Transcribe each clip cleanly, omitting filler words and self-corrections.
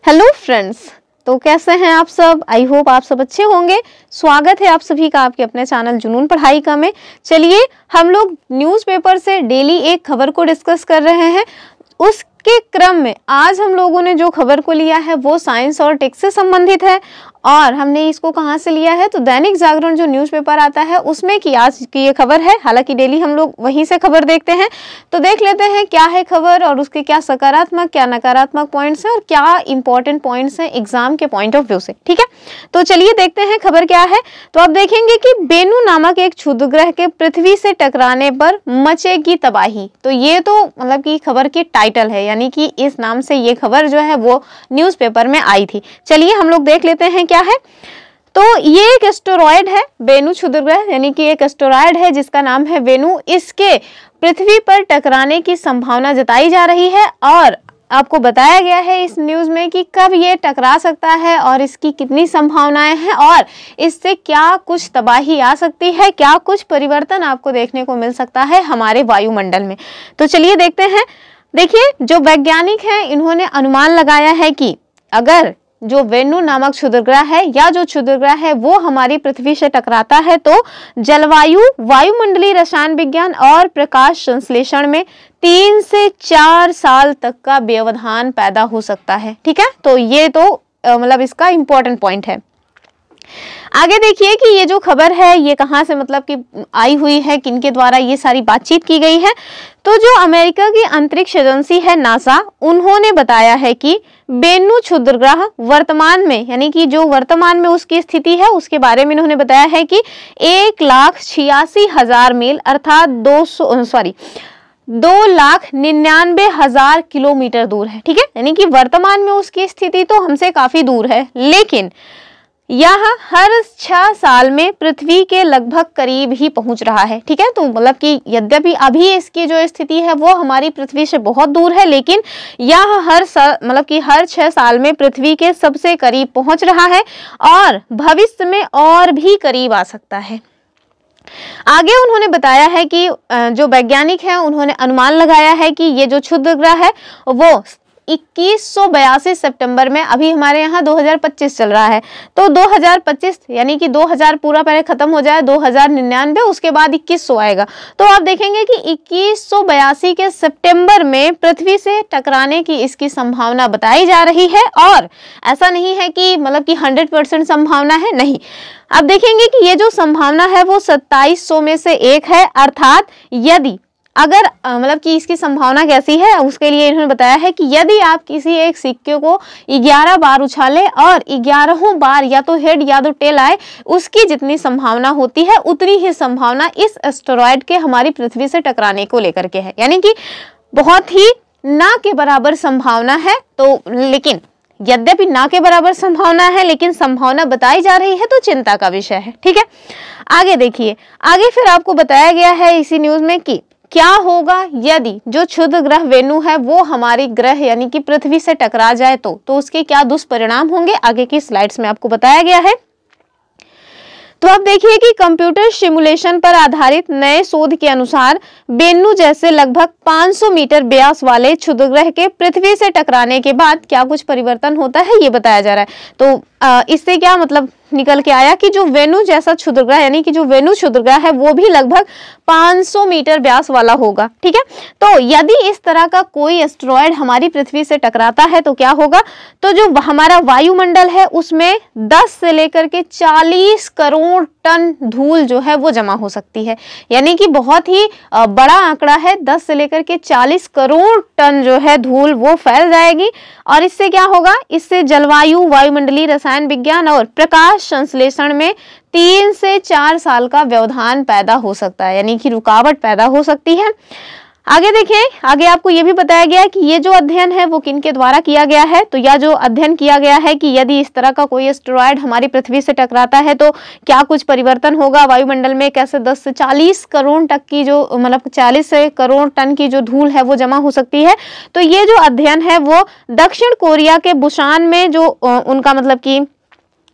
Hello friends, तो कैसे हैं आप सब। आई होप आप सब अच्छे होंगे। स्वागत है आप सभी का आपके अपने चैनल जुनून पढ़ाई का में। चलिए हम लोग न्यूज़पेपर से डेली एक खबर को डिस्कस कर रहे हैं। उसके क्रम में आज हम लोगों ने जो खबर को लिया है वो साइंस और टेक से संबंधित है। और हमने इसको कहाँ से लिया है तो दैनिक जागरण जो न्यूज़पेपर आता है उसमें की आज की ये खबर है। हालांकि डेली हम लोग वहीं से खबर देखते हैं, तो देख लेते हैं क्या है खबर और उसके क्या सकारात्मक क्या नकारात्मक पॉइंट्स हैं और क्या इंपॉर्टेंट पॉइंट्स हैं एग्जाम के पॉइंट ऑफ व्यू से। ठीक है, तो चलिए देखते हैं खबर क्या है। तो आप देखेंगे कि बेनू नामक एक क्षुद्रग्रह के पृथ्वी से टकराने पर मचेगी तबाही। तो ये तो मतलब कि खबर की टाइटल है, यानी कि इस नाम से ये खबर जो है वो न्यूज़पेपर में आई थी। चलिए हम लोग देख लेते हैं क्या है। तो ये एक एस्टेरॉयड है, वेनु क्षुद्रग्रह, यानी कि एक एस्टेरॉयड है जिसका नाम है वेनु। इसके पृथ्वी पर टकराने की संभावना जताई जा रही है और आपको बताया गया है इस न्यूज़ में कि कब ये टकरा सकता है और इसकी कितनी संभावनाएं हैं और इससे क्या कुछ तबाही आ सकती है, क्या कुछ परिवर्तन आपको देखने को मिल सकता है हमारे वायुमंडल में। तो चलिए देखते हैं। देखिए, जो वैज्ञानिक हैं इन्होंने अनुमान लगाया है कि अगर जो वेनु नामक क्षुद्रग्रह है या जो क्षुद्रग्रह है वो हमारी पृथ्वी से टकराता है तो जलवायु, वायुमंडलीय रसायन विज्ञान और प्रकाश संश्लेषण में 3 से 4 साल तक का व्यवधान पैदा हो सकता है। ठीक है, तो ये तो मतलब इसका इंपॉर्टेंट पॉइंट है। आगे देखिए कि ये जो खबर है ये कहाँ से मतलब कि आई हुई है, किनके द्वारा ये सारी बातचीत की गई है। तो जो अमेरिका की अंतरिक्ष एजेंसी है नासा, उन्होंने बताया है कि बेनू क्षुद्रग्रह वर्तमान में, यानी कि जो वर्तमान में उसकी स्थिति है उसके बारे में इन्होंने बताया है कि 1,86,000 मील अर्थात 2,99,000 किलोमीटर दूर है। ठीक है, यानी कि वर्तमान में उसकी स्थिति तो हमसे काफी दूर है, लेकिन यह हर 6 साल में पृथ्वी के लगभग करीब ही पहुंच रहा है। ठीक है, तो मतलब कि यद्यपि अभी इसकी जो स्थिति है वो हमारी पृथ्वी से बहुत दूर है, लेकिन यह हर 6 साल में पृथ्वी के सबसे करीब पहुंच रहा है और भविष्य में और भी करीब आ सकता है। आगे उन्होंने बताया है कि जो वैज्ञानिक हैं उन्होंने अनुमान लगाया है कि ये जो क्षुद्रग्रह है वो 2182 सितंबर में, अभी हमारे यहाँ 2025 चल रहा है, तो 2025 यानी कि 2000 पूरा पहले खत्म हो जाए, 2099 उसके बाद 2100 आएगा। तो आप देखेंगे कि 2182 के सितंबर में पृथ्वी से टकराने की इसकी संभावना बताई जा रही है। और ऐसा नहीं है कि मतलब कि 100% संभावना है, नहीं। अब देखेंगे कि ये जो संभावना है वो 2700 में से एक है, अर्थात यदि अगर मतलब कि इसकी संभावना कैसी है उसके लिए इन्होंने बताया है कि यदि आप किसी एक सिक्के को 11 बार उछालें और 11 बार या तो हेड या तो टेल आए, उसकी जितनी संभावना होती है उतनी ही संभावना इस एस्टेरॉयड के हमारी पृथ्वी से टकराने को लेकर के है, यानी कि बहुत ही ना के बराबर संभावना है। तो लेकिन यद्यपि ना के बराबर संभावना है लेकिन संभावना बताई जा रही है, तो चिंता का विषय है। ठीक है, आगे देखिए। आगे फिर आपको बताया गया है इसी न्यूज में कि क्या होगा यदि जो क्षुद्र ग्रह वेनु है वो हमारी ग्रह यानी कि पृथ्वी से टकरा जाए तो उसके क्या दुष्परिणाम होंगे, आगे की स्लाइड्स में आपको बताया गया है। तो अब देखिए कि कंप्यूटर सिमुलेशन पर आधारित नए शोध के अनुसार बेनू जैसे लगभग 500 मीटर व्यास वाले क्षुद्रग्रह के पृथ्वी से टकराने के बाद क्या कुछ परिवर्तन होता है ये बताया जा रहा है। तो इससे क्या मतलब निकल के आया कि जो वेनु जैसा क्षुद्रग्रह यानी कि जो वेनु क्षुद्रग्रह है वो भी लगभग 500 मीटर व्यास वाला होगा। ठीक है, तो यदि इस तरह का कोई एस्टेरॉयड हमारी पृथ्वी से टकराता है तो क्या होगा, तो जो हमारा वायुमंडल है उसमें 10 से लेकर के 40 करोड़ टन धूल जो है वो जमा हो सकती है, यानी कि बहुत ही बड़ा आंकड़ा है। 10 से लेकर के 40 करोड़ टन जो है धूल वो फैल जाएगी और इससे क्या होगा, इससे जलवायु, वायुमंडलीय रसायन विज्ञान और प्रकाश संश्लेषण में 3 से 4 साल का व्यवधान पैदा हो सकता है, यानी कि रुकावट पैदा हो सकती है। आगे देखिए, आगे आपको ये भी बताया गया है कि ये जो अध्ययन है वो किनके द्वारा किया गया है। तो यह जो अध्ययन किया गया है कि यदि इस तरह का कोई एस्टेरॉयड हमारी पृथ्वी से टकराता है तो क्या कुछ परिवर्तन होगा वायुमंडल में, कैसे 10 से 40 करोड़ तक की जो मतलब 40 से करोड़ टन की जो धूल है वो जमा हो सकती है। तो ये जो अध्ययन है वो दक्षिण कोरिया के बुसान में जो उनका मतलब कि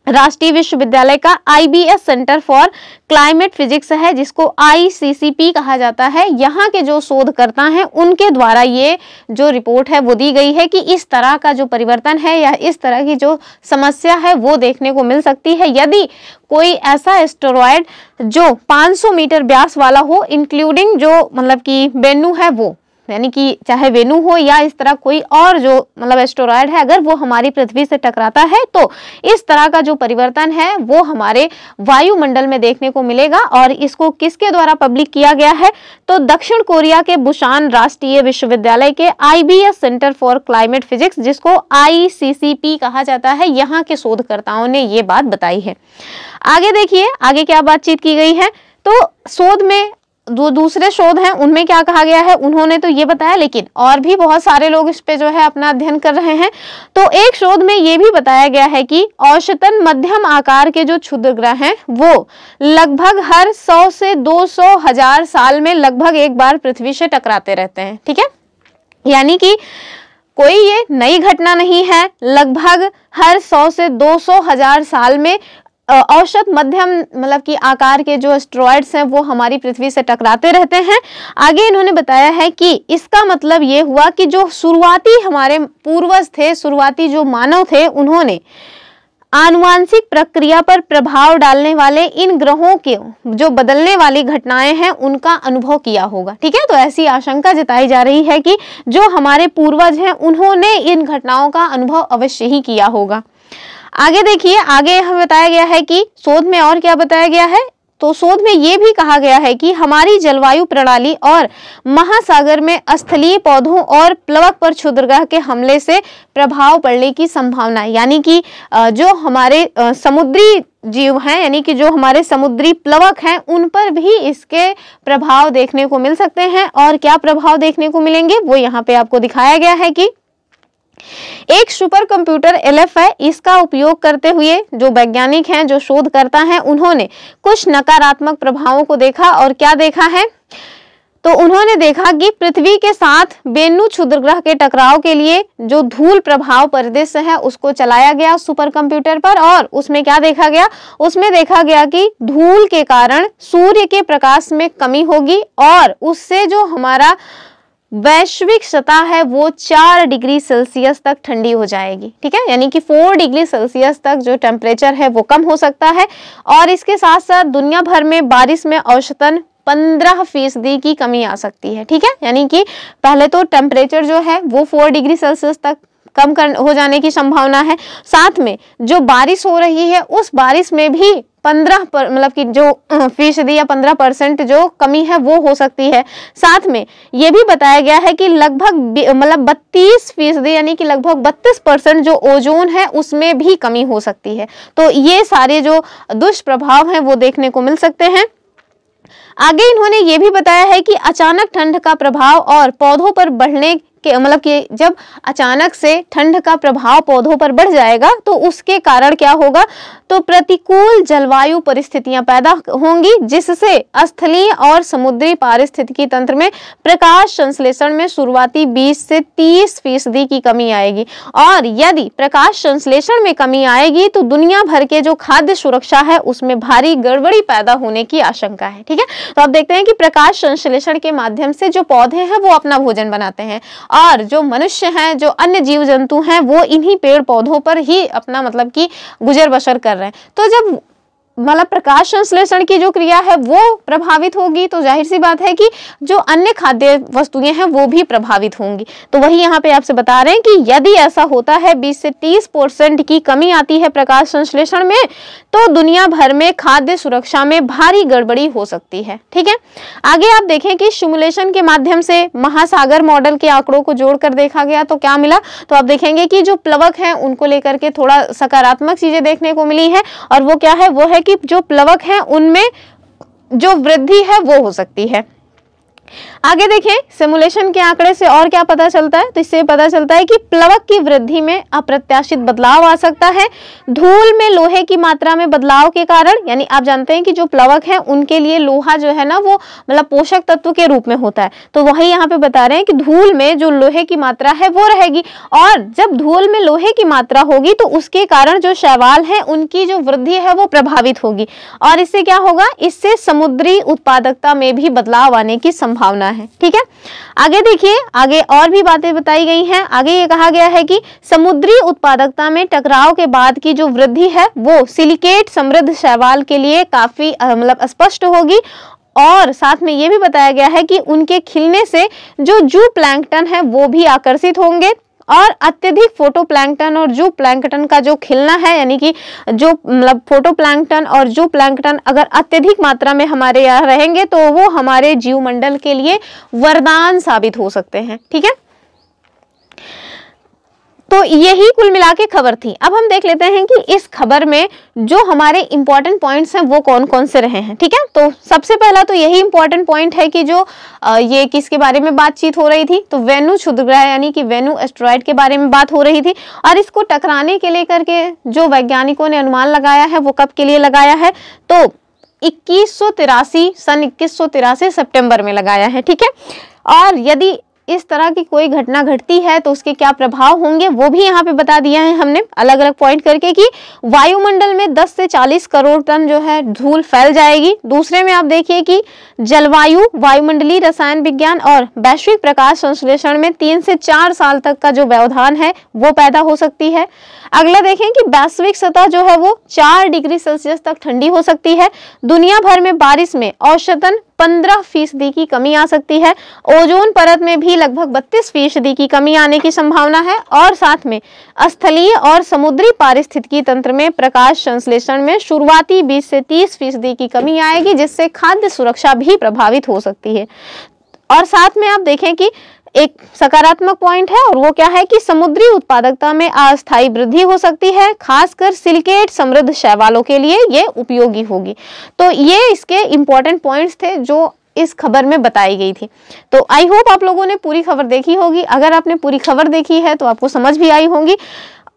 राष्ट्रीय विश्वविद्यालय का IBS centre for climate physics है, जिसको ICCP कहा जाता है। यहाँ के जो शोधकर्ता हैं उनके द्वारा ये जो रिपोर्ट है वो दी गई है कि इस तरह का जो परिवर्तन है या इस तरह की जो समस्या है वो देखने को मिल सकती है यदि कोई ऐसा एस्टेरॉयड जो 500 मीटर व्यास वाला हो, इंक्लूडिंग जो मतलब कि वेन्यू है वो, यानी कि चाहे वेन्यू हो या इस तरह कोई और जो मतलब एस्टेरॉयड है, अगर वो हमारी पृथ्वी से टकराता है तो इस तरह का जो परिवर्तन है वो हमारे वायुमंडल में देखने को मिलेगा। और इसको किसके द्वारा पब्लिक किया गया है? तो दक्षिण कोरिया के बुसान राष्ट्रीय विश्वविद्यालय के IBS centre for climate physics, जिसको ICCP कहा जाता है, यहाँ के शोधकर्ताओं ने ये बात बताई है। आगे देखिए आगे क्या बातचीत की गई है। तो शोध में जो दूसरे शोध हैं उनमें क्या कहा गया है, उन्होंने तो ये बताया, लेकिन और भी बहुत सारे लोग इस पे जो है अपना अध्ययन कर रहे हैं। तो एक शोध में ये भी बताया गया है कि औसतन मध्यम आकार के जो क्षुद्र ग्रह हैं वो लगभग हर 100 से 200 हजार साल में लगभग एक बार पृथ्वी से टकराते रहते हैं। ठीक है, यानी कि कोई ये नई घटना नहीं है, लगभग हर 100 से 200 हजार साल में औसत मध्यम मतलब कि आकार के जो एस्टेरॉयड्स हैं वो हमारी पृथ्वी से टकराते रहते हैं। आगे इन्होंने बताया है कि इसका मतलब ये हुआ कि जो शुरुआती हमारे पूर्वज थे, शुरुआती जो मानव थे, उन्होंने आनुवांशिक प्रक्रिया पर प्रभाव डालने वाले इन ग्रहों के जो बदलने वाली घटनाएं हैं उनका अनुभव किया होगा। ठीक है, तो ऐसी आशंका जताई जा रही है कि जो हमारे पूर्वज हैं उन्होंने इन घटनाओं का अनुभव अवश्य ही किया होगा। आगे देखिए आगे हमें बताया गया है कि शोध में और क्या बताया गया है। तो शोध में ये भी कहा गया है कि हमारी जलवायु प्रणाली और महासागर में स्थलीय पौधों और प्लवक पर क्षुद्रग्रह के हमले से प्रभाव पड़ने की संभावना है। यानी कि जो हमारे समुद्री जीव हैं, यानी कि जो हमारे समुद्री प्लवक हैं, उन पर भी इसके प्रभाव देखने को मिल सकते हैं। और क्या प्रभाव देखने को मिलेंगे वो यहाँ पे आपको दिखाया गया है कि एक सुपर कंप्यूटर LF है, इसका उपयोग करते हुए जो वैज्ञानिक हैं, जो शोधकर्ता हैं, उन्होंने कुछ नकारात्मक प्रभावों को देखा। और क्या देखा है? तो उन्होंने देखा कि पृथ्वी के साथ वेन्यू क्षुद्रग्रह के टकराव के लिए जो धूल प्रभाव परिदृश्य है उसको चलाया गया सुपर कंप्यूटर पर, और उसमें क्या देखा गया? उसमें देखा गया कि धूल के कारण सूर्य के प्रकाश में कमी होगी और उससे जो हमारा वैश्विक सतह है वो 4 डिग्री सेल्सियस तक ठंडी हो जाएगी। ठीक है, यानी कि 4 डिग्री सेल्सियस तक जो टेम्परेचर है वो कम हो सकता है। और इसके साथ साथ दुनिया भर में बारिश में औसतन 15% की कमी आ सकती है। ठीक है, यानी कि पहले तो टेम्परेचर जो है वो 4 डिग्री सेल्सियस तक कम हो जाने की संभावना है। साथ में जो बारिश हो रही है उस बारिश में भी 15 मतलब कि जो फीसदी या 15% जो कमी है वो हो सकती है। साथ में ये भी बताया गया है कि लगभग मतलब 32% यानी कि लगभग 32% जो ओजोन है उसमें भी कमी हो सकती है। तो ये सारे जो दुष्प्रभाव हैं वो देखने को मिल सकते हैं। आगे इन्होंने ये भी बताया है कि अचानक ठंड का प्रभाव और पौधों पर बढ़ने के मतलब कि जब अचानक से ठंड का प्रभाव पौधों पर बढ़ जाएगा तो उसके कारण क्या होगा? तो प्रतिकूल जलवायु परिस्थितियां पैदा होंगी, जिससे स्थलीय और समुद्री पारिस्थितिकी तंत्र में प्रकाश संश्लेषण में शुरुआती 20 से 30% की कमी आएगी। और यदि प्रकाश संश्लेषण में कमी आएगी तो दुनिया भर के जो खाद्य सुरक्षा है उसमें भारी गड़बड़ी पैदा होने की आशंका है। ठीक है, तो आप देखते हैं कि प्रकाश संश्लेषण के माध्यम से जो पौधे हैं वो अपना भोजन बनाते हैं और जो मनुष्य हैं, जो अन्य जीव जंतु हैं, वो इन्हीं पेड़ पौधों पर ही अपना मतलब कि गुजर बसर कर रहे हैं। तो जब मतलब प्रकाश संश्लेषण की जो क्रिया है वो प्रभावित होगी तो जाहिर सी बात है कि जो अन्य खाद्य वस्तुएं हैं वो भी प्रभावित होंगी। तो वही यहाँ पे आपसे बता रहे हैं कि यदि ऐसा होता है 20 से 30% की कमी आती है प्रकाश संश्लेषण में तो दुनिया भर में खाद्य सुरक्षा में भारी गड़बड़ी हो सकती है। ठीक है, आगे आप देखें कि सिमुलेशन के माध्यम से महासागर मॉडल के आंकड़ों को जोड़कर देखा गया तो क्या मिला? तो आप देखेंगे कि जो प्लवक हैं उनको लेकर के थोड़ा सकारात्मक चीजें देखने को मिली है। और वो क्या है? वो है कि जो प्लवक हैं उनमें जो वृद्धि है वो हो सकती है। आगे देखें, सिमुलेशन के आंकड़े से और क्या पता चलता है, तो इससे पता चलता है कि प्लवक की वृद्धि में अप्रत्याशित बदलाव आ सकता है। धूल में लोहे की मात्रा में बदलाव के कारण, यानी आप जानते हैं कि जो प्लवक है उनके लिए लोहा जो है ना वो मतलब पोषक तत्व के रूप में होता है, तो वही यहाँ पे बता रहे हैं कि धूल में जो लोहे की मात्रा है वो रहेगी, और जब धूल में लोहे की मात्रा होगी तो उसके कारण जो शैवाल है उनकी जो वृद्धि है वो प्रभावित होगी, और इससे क्या होगा, इससे समुद्री उत्पादकता में भी बदलाव आने की संभावना है। ठीक है, आगे देखिए, आगे और भी बातें बताई गई हैं। आगे ये कहा गया है कि समुद्री उत्पादकता में टकराव के बाद की जो वृद्धि है वो सिलिकेट समृद्ध शैवाल के लिए काफी मतलब स्पष्ट होगी, और साथ में ये भी बताया गया है कि उनके खिलने से जो जू प्लैंकटन है वो भी आकर्षित होंगे, और अत्यधिक फोटोप्लैंकटन और जू प्लैंकटन का जो खिलना है, यानी कि जो मतलब फोटोप्लैंकटन और जू प्लैंकटन अगर अत्यधिक मात्रा में हमारे यहाँ रहेंगे तो वो हमारे जीवमंडल के लिए वरदान साबित हो सकते हैं। ठीक है, तो यही कुल मिला के खबर थी। अब हम देख लेते हैं कि इस खबर में जो हमारे इंपॉर्टेंट पॉइंट्स हैं वो कौन कौन से रहे हैं। ठीक है, तो सबसे पहला तो यही इंपॉर्टेंट पॉइंट है कि जो ये किसके बारे में बातचीत हो रही थी, तो वेनु क्षुद्रग्रह यानी कि वेनु एस्टेरॉयड के बारे में बात हो रही थी, और इसको टकराने के लेकर के जो वैज्ञानिकों ने अनुमान लगाया है वो कब के लिए लगाया है, तो 2183 सन 2183 सितंबर में लगाया है। ठीक है, और यदि इस तरह की कोई घटना घटती है तो उसके क्या प्रभाव होंगे वो भी यहाँ पे बता दिया है हमने अलग अलग पॉइंट करके, कि वायुमंडल में 10 से 40 करोड़ टन जो है धूल फैल जाएगी। दूसरे में आप देखिए कि जलवायु, वायुमंडलीय रसायन विज्ञान और वैश्विक प्रकाश संश्लेषण में 3 से 4 साल तक का जो व्यवधान है वो पैदा हो सकती है। अगला देखें कि वैश्विक सतह जो है वो 4 डिग्री सेल्सियस तक ठंडी हो सकती है। दुनिया भर में बारिश में औसतन 15% की कमी आ सकती है। ओजोन परत में भी लगभग 32% की कमी आने की संभावना है, और साथ में स्थलीय और समुद्री पारिस्थितिकी तंत्र में प्रकाश संश्लेषण में शुरुआती 20 से 30% की कमी आएगी, जिससे खाद्य सुरक्षा भी प्रभावित हो सकती है। और साथ में आप देखें कि एक सकारात्मक पॉइंट है, और वो क्या है कि समुद्री उत्पादकता में अस्थायी वृद्धि हो सकती है, खासकर सिलिकेट समृद्ध शैवालों के लिए ये उपयोगी होगी। तो ये इसके इंपॉर्टेंट पॉइंट्स थे जो इस खबर में बताई गई थी। तो आई होप आप लोगों ने पूरी खबर देखी होगी। अगर आपने पूरी खबर देखी है तो आपको समझ भी आई होगी।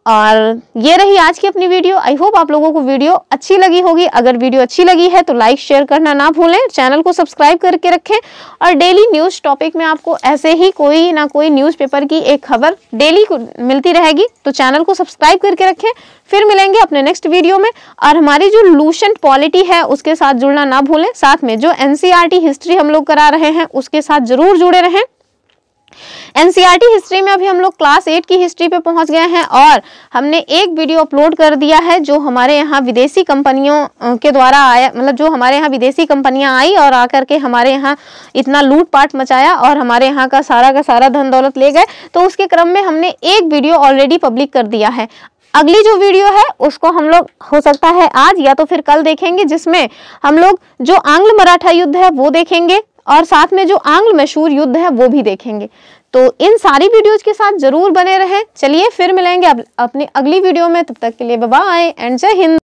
और ये रही आज की अपनी वीडियो। आई होप आप लोगों को वीडियो अच्छी लगी होगी। अगर वीडियो अच्छी लगी है तो लाइक शेयर करना ना भूलें, चैनल को सब्सक्राइब करके रखें, और डेली न्यूज़ टॉपिक में आपको ऐसे ही कोई ना कोई न्यूज़पेपर की एक खबर डेली मिलती रहेगी। तो चैनल को सब्सक्राइब करके रखें। फिर मिलेंगे अपने नेक्स्ट वीडियो में, और हमारी जो लूसेंट पॉलिटी है उसके साथ जुड़ना ना भूलें। साथ में जो एनसीईआरटी हिस्ट्री हम लोग करा रहे हैं उसके साथ जरूर जुड़े रहें। एनसीईआरटी हिस्ट्री में अभी हम लोग क्लास 8 की हिस्ट्री पे पहुंच गए हैं, और हमने एक वीडियो अपलोड कर दिया है जो हमारे यहाँ विदेशी कंपनियों के द्वारा आया, मतलब जो हमारे यहाँ विदेशी कंपनियां आई और आकर के हमारे यहाँ इतना लूटपाट मचाया और हमारे यहाँ का सारा धन दौलत ले गए। तो उसके क्रम में हमने एक वीडियो ऑलरेडी पब्लिक कर दिया है। अगली जो वीडियो है उसको हम लोग हो सकता है आज या तो फिर कल देखेंगे, जिसमें हम लोग जो आंग्ल मराठा युद्ध है वो देखेंगे, और साथ में जो आंग्ल मैसूर युद्ध है वो भी देखेंगे। तो इन सारी वीडियोज के साथ जरूर बने रहें। चलिए फिर मिलेंगे अपनी अगली वीडियो में, तब तक के लिए बाय बाय एंड जय हिंद।